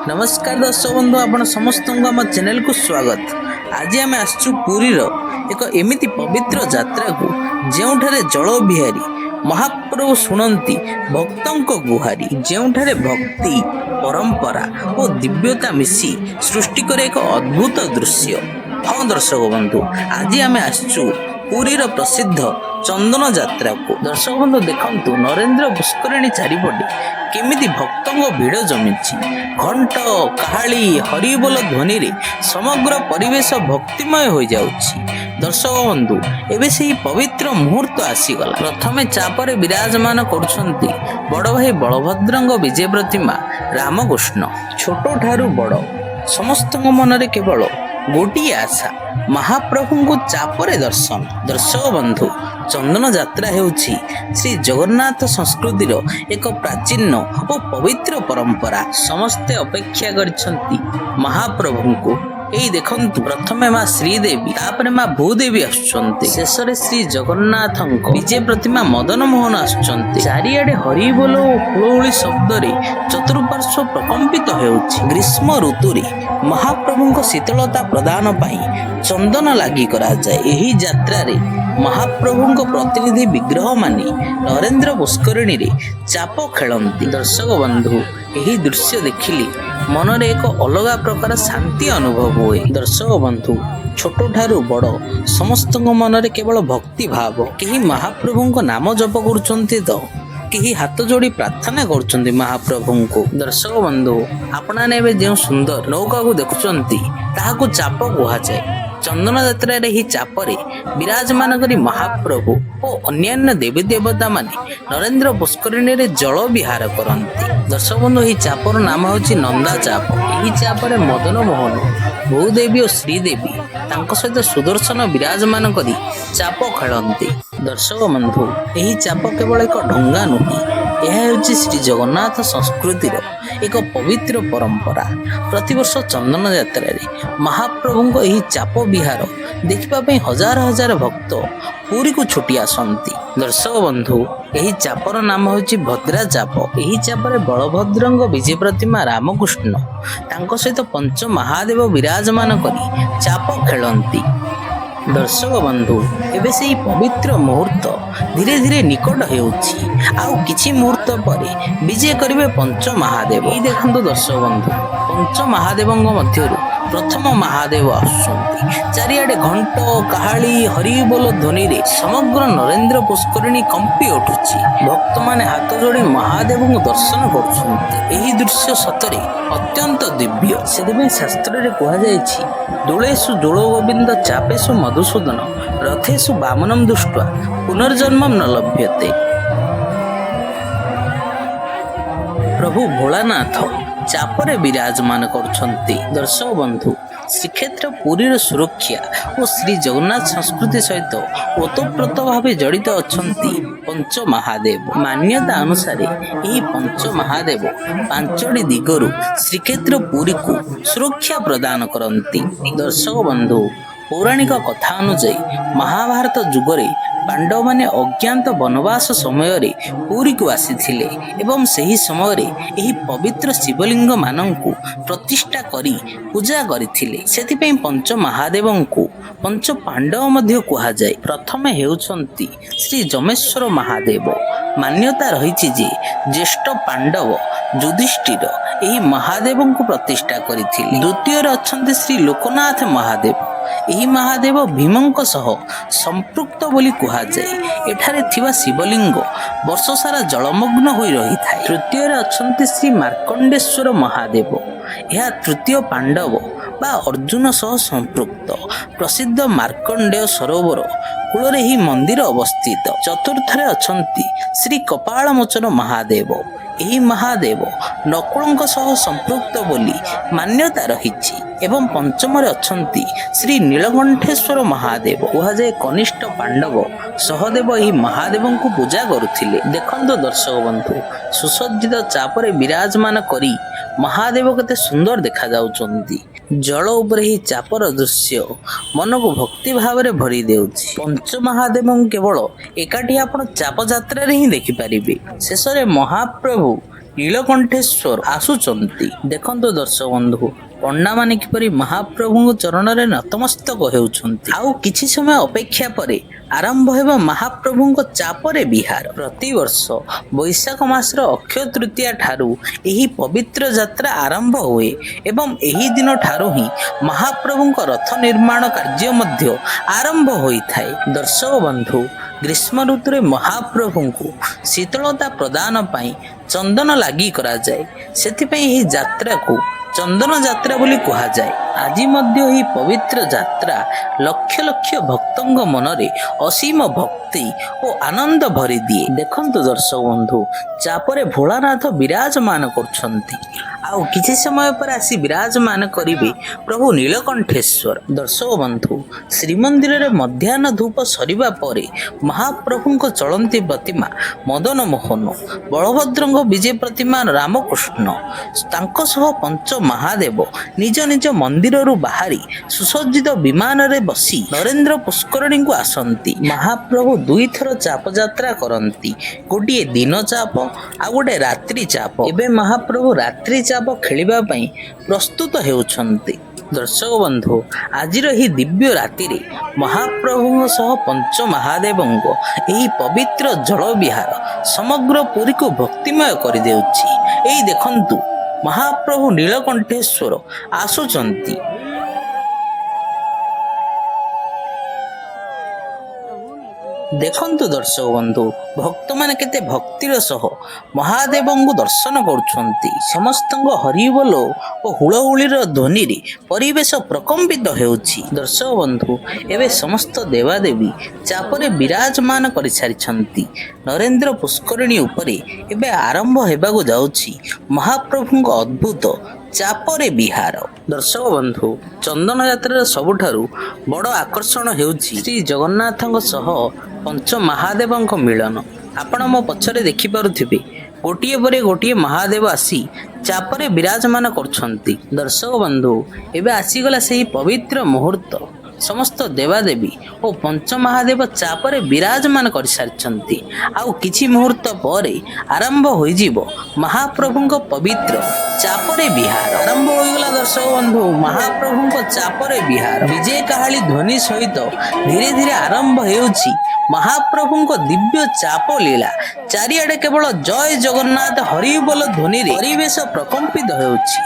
नमस्कार दर्शक बंधु आपण समस्त आम चैनल को स्वागत। आज आम आसचु पुरीर एक एमिति पवित्र यात्रा को जेउठारे जल बिहारी महाप्रभु शुणती भक्तों गुहारी, जेउठारे भक्ति परंपरा और दिव्यता मिसी सृष्टि करे एक अद्भुत दृश्य। हाँ दर्शक बंधु, आज आम आसचु पुरीर प्रसिद्ध चंदन यात्रा को। दर्शक बंधु देखंतु नरेंद्र पुष्करिणी चारिपटे केमिति भक्तों भिड़ जमिछि। घंट काहाली हरिबोल ध्वनि रे समग्र परिवेश भक्तिमय हो जाउछि। दर्शक बंधु एबे सेही पवित्र मुहूर्त आसीगला। प्रथमे चापरे विराजमान करुछंती बड़ भाई बलभद्रंग विजय प्रतिमा रामकृष्ण। छोटो ठारू बड़ समस्तଙ୍କ मनरे केवल गोटिए आशा, महाप्रभु को चापरे दर्शन। दर्शक बंधु चंदन यात्रा हेउछि श्री जगन्नाथ संस्कृतिर एक प्राचीन और पवित्र परंपरा। समस्ते अपेक्षा करिसंती महाप्रभु को। एई देखंतु प्रथमे मां श्रीदेवी तापरे मां भूदेवी आसुचंती, शेषरे श्री जगन्नाथंक विजय प्रतिमा मदन मोहन आसुचंती। चारिआडे हरिबोल और हुळहुळी शब्दरे चतुर्पार्श्व प्रकंपित हेउछि। ग्रीष्म ऋतुरे महाप्रभुଙ୍କ शीतलता प्रदान पाई चंदन लागि करा जाय। एही यात्रा रे महाप्रभुଙ୍କ प्रतिनिधि विग्रह माने नरेंद्र पुष्करिणी रे चाप खेलंती। दर्शक बंधु एही दृश्य देखिली मनरे एक अलगा प्रकार शांति अनुभव हुए। दर्शक बंधु छोटो ठारू बड़ समस्तଙ୍କ मनरे केवल भक्ति भाव। केही महाप्रभुଙ୍କ नाम जप करुचंती तो केही हाथ जोड़ी प्रार्थना करुचंती महाप्रभु को। दर्शक बंधु आपने एबे जो सुंदर नौका को देखुचंती ताहाको चाप कुहा जाए। चंदन यात्रा रे ही चापरे विराजमान करी महाप्रभु और अन्यान्य देवी देवता माने नरेंद्र पुष्करिणी रे जल विहार करंती। दर्शक बंधु ही चापर नाम होची नंदा चाप। एही चापरे मदन मोहन भूदेवी और श्रीदेवी तांको सहित सुदर्शन विराजमान करी चाप खेलंती। दर्शक बंधु एही चाप केवल एक ढंगा नुहे, यह हेउची श्री जगन्नाथ संस्कृतिर एक पवित्र परंपरा। प्रतिवर्ष चंदन यात्रा रे महाप्रभुଙ୍କ ଏହି ଚାପ ବିହାର ଦେଖିବା ପାଇଁ हजार हजार भक्त पुरी को छुटी आसंती। दर्शक बंधु ଏହି ଚାପର नाम होची भद्रा चाप। ଏହି ଚାପରେ बलभद्रଙ୍କ विजय प्रतिमा रामकृष्ण तांको सहित पंच महादेव विराजमान करी चाप खेलंती। दर्शक बंधु एबे सेही पवित्र मुहूर्त धीरे धीरे निकट हेउछि। आउ किछि मुहूर्त परे विजय करिवे पंच महादेव। एई देखंतु दर्शक बंधु पंच महादेवଙ୍କ ମଧ୍ୟରୁ प्रथम महादेव आसुचंती। चारिआडे घंट काहाली हरिबोल ध्वनि रे समग्र नरेंद्र पुष्करिणी कंपी उठुछि। भक्त माने हाथ जोड़ी महादेव को दर्शन करुछंती। एही दृश्य सतरे अत्यंत दिव्य। सेदिमे शास्त्र रे कहा जायछि दुलेषु जुल गोविंद चापेषु मधुसूदन रथेषु वामनम दृष्ट्वा पुनर्जन्मम न लभ्यते। प्रभु भोलानाथ चापरे विराजमान करुछंती। दर्शक बंधु श्रीक्षेत्र पुरीर सुरक्षा और श्री जगन्नाथ संस्कृति सहित ओतप्रोत भाव जड़ित अछंती पंच महादेव। मान्यता अनुसार यही पंच महादेव पांचटी दिगरु श्रीक्षेत्र पुरी को सुरक्षा प्रदान करंती। दर्शक बंधु पौराणिक कथा अनुसार महाभारत जुगरे पांडव माने अज्ञात वनवास समय पुरी को आसीथिले एवं सही समय यही पवित्र शिवलिंग मानंकु प्रतिष्ठा करी पूजा करिथिले। सेथिपई पंच महादेवंकु पंच पांडव मध्य कुहा जाय। प्रथमे हेउछंती श्री जमेश्वर महादेव। मान्यता रहिछि जे ज्येष्ठ पांडव युधिष्ठिर यही महादेवंकु प्रतिष्ठा करिथिले। द्वितीय अछंती श्री लोकनाथ महादेव। यही महादेव भीमंक सह संपृक्त बोली कुहा जाए। एठारे थिबा शिवलिंग वर्ष सारा जलमग्न होई रही थाए। तृतीय अछंती श्री मार्कंडेश्वर महादेव। यह तृतीय पांडव बा अर्जुन सह संपृक्त प्रसिद्ध मार्कंडेय सरोवर कूल ही मंदिर अवस्थित। चतुर्थरे अछंती श्री कपालमोचन महादेव। यही महादेव नकुलंक सह संपृक्त बोली मान्यता रहिछि। एवं पंचमरे अछंती श्री नीलकंठेश्वर महादेव। कहा जाए कनिष्ठ पांडव सहदेव यही महादेव को पूजा करुथिले। देखंतु दर्शक बंधु सुसज्जित चापरे विराजमान करी महादेव केते सुंदर देखा जाउचंती। जल उपरे ही चापर दृश्य मन को भक्ति भाव में भरी देउछि। पंच महादेव केवल एकाठी आपण चाप यात्रा रे ही देखि परिबे। शेष रे महाप्रभु ନୀଳକଣ୍ଠେଶ୍ୱର ଆସୁଛନ୍ତି। ଦେଖନ୍ତୁ ଦର୍ଶକ ବନ୍ଧୁ, ପଣ୍ଡାମାନେ କିପରି ମହାପ୍ରଭୁଙ୍କ ଚରଣରେ ନତମସ୍ତକ ହେଉଛନ୍ତି। ଆଉ କିଛି ସମୟ ଅପେକ୍ଷା ପରେ ଆରମ୍ଭ ହେବ ମହାପ୍ରଭୁଙ୍କ ଚାପରେ ବିହାର। ପ୍ରତିବର୍ଷ ବୈଶାଖ ମାସର ଅକ୍ଷୟ ତୃତୀୟା ଠାରୁ ଏହି ପବିତ୍ର ଯାତ୍ରା ଆରମ୍ଭ ହୁଏ ଏବଂ ଏହି ଦିନ ଠାରୁ ହିଁ ମହାପ୍ରଭୁଙ୍କ ରଥ ନିର୍ମାଣ କାର୍ଯ୍ୟ ମଧ୍ୟ ଆରମ୍ଭ ହୋଇଥାଏ। ଦର୍ଶକ ବନ୍ଧୁ, ଗ୍ରୀଷ୍ମ ଋତୁରେ ମହାପ୍ରଭୁଙ୍କୁ ଶୀତଳତା ପ୍ରଦାନ ପାଇଁ ଚନ୍ଦନ ଲାଗି କରାଯାଏ। ସେଥିପାଇଁ ଏହି ଯାତ୍ରାକୁ ଚନ୍ଦନ ଯାତ୍ରା ବୋଲି କୁହାଯାଏ। ଆଜି ମଧ୍ୟ ଏହି ପବିତ୍ର ଯାତ୍ରା ଲକ୍ଷ ଲକ୍ଷ ଭକ୍ତଙ୍କ ମନରେ ଅସୀମ ଭକ୍ତି ଓ ଆନନ୍ଦ ଭରିଦିଏ। ଦେଖନ୍ତୁ ଦର୍ଶକ ବନ୍ଧୁ, ଚାପରେ ଭୋଳାନାଥ ବିରାଜମାନ କରୁଛନ୍ତି। ଆଉ କିଛି ସମୟ ପରେ ଆସି ବିରାଜମାନ କରିବେ ପ୍ରଭୁ ନୀଳକଣ୍ଠେଶ୍ୱର। ଦର୍ଶକ ବନ୍ଧୁ, ଶ୍ରୀମନ୍ଦିରରେ ମଧ୍ୟାହ୍ନ ଧୂପ ସରିବା ପରେ ମହାପ୍ରଭୁଙ୍କ ଚଳନ୍ତି ପ୍ରତିମା ମଦନ ମୋହନ, ବଳଭଦ୍ରଙ୍କ ବିଜେ ପ୍ରତିମା ରାମକୃଷ୍ଣ, ତାଙ୍କ ସହ ପଞ୍ଚ ମହାଦେବ ନିଜ ନିଜ ମନ୍ଦିରରୁ ବାହାରି ସୁସଜ୍ଜିତ ବିମାନରେ ବସି ନରେନ୍ଦ୍ର ପୁଷ୍କରିଣୀକୁ ଆସନ୍ତି। ମହାପ୍ରଭୁ ଦୁଇଥର ଚାପ ଯାତ୍ରା କରନ୍ତି, ଗୋଟିଏ ଦିନ ଚାପ ଆଉ ଗୋଟେ ରାତ୍ରି ଚାପ। ଏବେ ମହାପ୍ରଭୁ ରାତ୍ରି ଚାପ ଖେଳିବା ପାଇଁ ପ୍ରସ୍ତୁତ ହେଉଛନ୍ତି। ଦର୍ଶକ ବନ୍ଧୁ, ଆଜିର ଏହି ଦିବ୍ୟ ରାତିରେ ମହାପ୍ରଭୁଙ୍କ ସହ ପଞ୍ଚ ମହାଦେବଙ୍କ ଏହି ପବିତ୍ର ଜଳ ବିହାର ସମଗ୍ର ପୁରୀକୁ ଭକ୍ତିମୟ କରିଦେଉଛି। ଏଇ ଦେଖନ୍ତୁ, ମହାପ୍ରଭୁ ନୀଳକଣ୍ଠେଶ୍ୱର ଆସୁଛନ୍ତି। ଦେଖନ୍ତୁ ଦର୍ଶକ ବନ୍ଧୁ, ଭକ୍ତମାନେ କେତେ ଭକ୍ତିର ସହ ମହାଦେବଙ୍କୁ ଦର୍ଶନ କରୁଛନ୍ତି। ସମସ୍ତଙ୍କ ହରିବୋଲ ଓ ହୁଳହୁଳିର ଧ୍ୱନିରେ ପରିବେଶ ପ୍ରକମ୍ପିତ ହେଉଛି। ଦର୍ଶକ ବନ୍ଧୁ, ଏବେ ସମସ୍ତ ଦେବାଦେବୀ ଚାପରେ ବିରାଜମାନ କରିସାରିଛନ୍ତି। ନରେନ୍ଦ୍ର ପୁଷ୍କରିଣୀ ଉପରେ ଏବେ ଆରମ୍ଭ ହେବାକୁ ଯାଉଛି ମହାପ୍ରଭୁଙ୍କ ଅଦ୍ଭୁତ ଚାପରେ ବିହାର। ଦର୍ଶକ ବନ୍ଧୁ, ଚନ୍ଦନ ଯାତ୍ରାର ସବୁଠାରୁ ବଡ଼ ଆକର୍ଷଣ ହେଉଛି ଶ୍ରୀ ଜଗନ୍ନାଥଙ୍କ ସହ ପଞ୍ଚ ମହାଦେବଙ୍କ ମିଳନ। ଆପଣ ମୋ ପଛରେ ଦେଖିପାରୁଥିବେ, ଗୋଟିଏ ପରେ ଗୋଟିଏ ମହାଦେବ ଆସି ଚାପରେ ବିରାଜମାନ କରୁଛନ୍ତି। ଦର୍ଶକ ବନ୍ଧୁ, ଏବେ ଆସିଗଲା ସେହି ପବିତ୍ର ମୁହୂର୍ତ୍ତ। ସମସ୍ତ ଦେବାଦେବୀ ଓ ପଞ୍ଚ ମହାଦେବ ଚାପରେ ବିରାଜମାନ କରିସାରିଛନ୍ତି। ଆଉ କିଛି ମୁହୂର୍ତ୍ତ ପରେ ଆରମ୍ଭ ହୋଇଯିବ ମହାପ୍ରଭୁଙ୍କ ପବିତ୍ର ଚାପରେ ବିହାର। ଆରମ୍ଭ ହୋଇଗଲା ଦର୍ଶକ ବନ୍ଧୁ, ମହାପ୍ରଭୁଙ୍କ ଚାପରେ ବିହାର। ବିଜେ କାହାଳୀ ଧ୍ୱନି ସହିତ ଧୀରେ ଧୀରେ ଆରମ୍ଭ ହେଉଛି ମହାପ୍ରଭୁଙ୍କ ଦିବ୍ୟ ଚାପ ଲୀଳା। ଚାରିଆଡେ କେବଳ ଜୟ ଜଗନ୍ନାଥ ହରିବୋଲ ଧ୍ୱନିରେ ପରିବେଶ ପ୍ରକମ୍ପିତ ହେଉଛି।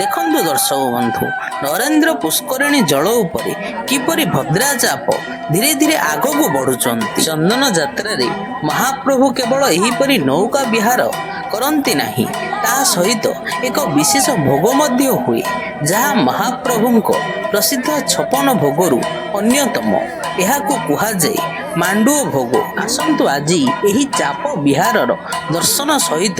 ଦେଖନ୍ତୁ ଦର୍ଶକ ବନ୍ଧୁ, ନରେନ୍ଦ୍ର ପୁଷ୍କରିଣୀ ଜଳ ଉପରେ କିପରି ଭଦ୍ରା ଚାପ ଧୀରେ ଧୀରେ ଆଗକୁ ବଢୁଛନ୍ତି। ଚନ୍ଦନ ଯାତ୍ରାରେ ମହାପ୍ରଭୁ କେବଳ ଏହିପରି ନୌକା ବିହାର କରନ୍ତି ନାହିଁ, ତାହା ସହିତ ଏକ ବିଶେଷ ଭୋଗ ମଧ୍ୟ ହୁଏ, ଯାହା ମହାପ୍ରଭୁଙ୍କ ପ୍ରସିଦ୍ଧ 56 ଭୋଗରୁ ଅନ୍ୟତମ। ଏହାକୁ କୁହାଯାଏ ମାଣ୍ଡୁଅ ଭୋଗ। ଆସନ୍ତୁ ଆଜି ଏହି ଚାପ ବିହାରର ଦର୍ଶନ ସହିତ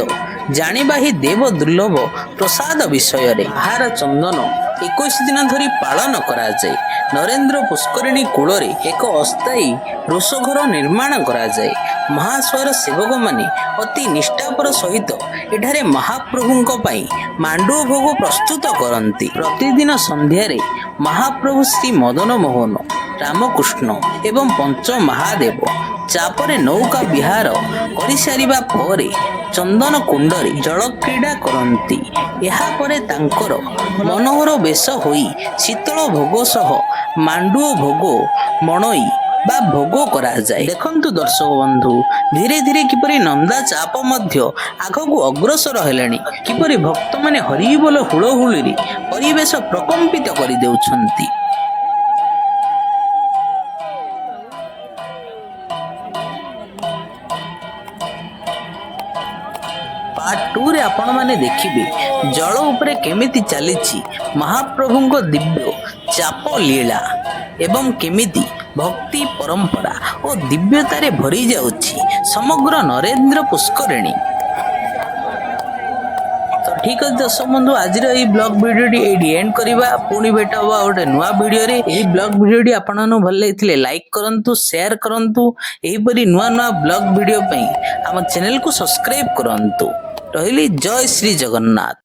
ଜାଣିବା ଏହି ଦେବ ଦୁର୍ଲଭ ପ୍ରସାଦ ବିଷୟରେ। ଆହାର ଚନ୍ଦନ 21 ଦିନ ଧରି ପାଳନ କରାଯାଏ। ନରେନ୍ଦ୍ର ପୁଷ୍କରିଣୀ କୂଳରେ ଏକ ଅସ୍ଥାୟୀ ରୋଷଘର ନିର୍ମାଣ କରାଯାଏ। ମହାଶୟର ସେବକମାନେ ଅତି ନିଷ୍ଠାପର ସହିତ ଏଠାରେ ମହାପ୍ରଭୁଙ୍କ ପାଇଁ ମାଣ୍ଡୁଅ ଭୋଗ ପ୍ରସ୍ତୁତ କରନ୍ତି। ପ୍ରତିଦିନ ସନ୍ଧ୍ୟାରେ ମହାପ୍ରଭୁ ଶ୍ରୀ ମଦନ ମୋହନ, ରାମକୃଷ୍ଣ ଏବଂ ପଞ୍ଚ ମହାଦେବ ଚାପରେ ନୌକା ବିହାର କରିସାରିବା ପରେ ଚନ୍ଦନ କୁଣ୍ଡରେ ଜଳ କ୍ରୀଡ଼ା କରନ୍ତି। ଏହାପରେ ତାଙ୍କର ମନୋହର ବେଶ ହୋଇ ଶୀତଳ ଭୋଗ ସହ ମାଣ୍ଡୁଅ ଭୋଗ ମଣୋଇ ବା ଭୋଗ କରାଯାଏ। ଦେଖନ୍ତୁ ଦର୍ଶକ ବନ୍ଧୁ, ଧୀରେ ଧୀରେ କିପରି ନନ୍ଦା ଚାପ ମଧ୍ୟ ଆଗକୁ ଅଗ୍ରସର ହେଲେଣି, କିପରି ଭକ୍ତମାନେ ହରିବୋଲ ହୁଳହୁଳିରେ ପରିବେଶ ପ୍ରକମ୍ପିତ କରିଦେଉଛନ୍ତି। ପାର୍ଟ 2ରେ ଆପଣମାନେ ଦେଖିବେ ଜଳ ଉପରେ କେମିତି ଚାଲିଛି ମହାପ୍ରଭୁଙ୍କ ଦିବ୍ୟ ଚାପ ଲୀଳା ଏବଂ କେମିତି ଭକ୍ତି ପରମ୍ପରା ଓ ଦିବ୍ୟତାରେ ଭରି ଯାଉଛି ସମଗ୍ର ନରେନ୍ଦ୍ର ପୁଷ୍କରିଣୀ। ତ ଠିକ୍ ଅଛି ଦର୍ଶକ ବନ୍ଧୁ, ଆଜିର ଏହି ବ୍ଲଗ ଭିଡ଼ିଓଟି ଏଇଠି ଏଣ୍ଡ କରିବା। ପୁଣି ଭେଟ ହେବ ଗୋଟେ ନୂଆ ଭିଡ଼ିଓରେ। ଏହି ବ୍ଲଗ ଭିଡ଼ିଓଟି ଆପଣମାନଙ୍କୁ ଭଲ ଲାଗିଥିଲେ ଲାଇକ୍ କରନ୍ତୁ, ସେୟାର କରନ୍ତୁ। ଏହିପରି ନୂଆ ନୂଆ ବ୍ଲଗ ଭିଡ଼ିଓ ପାଇଁ ଆମ ଚ୍ୟାନେଲକୁ ସବସ୍କ୍ରାଇବ କରନ୍ତୁ। ରହିଲି, ଜୟ ଶ୍ରୀ ଜଗନ୍ନାଥ।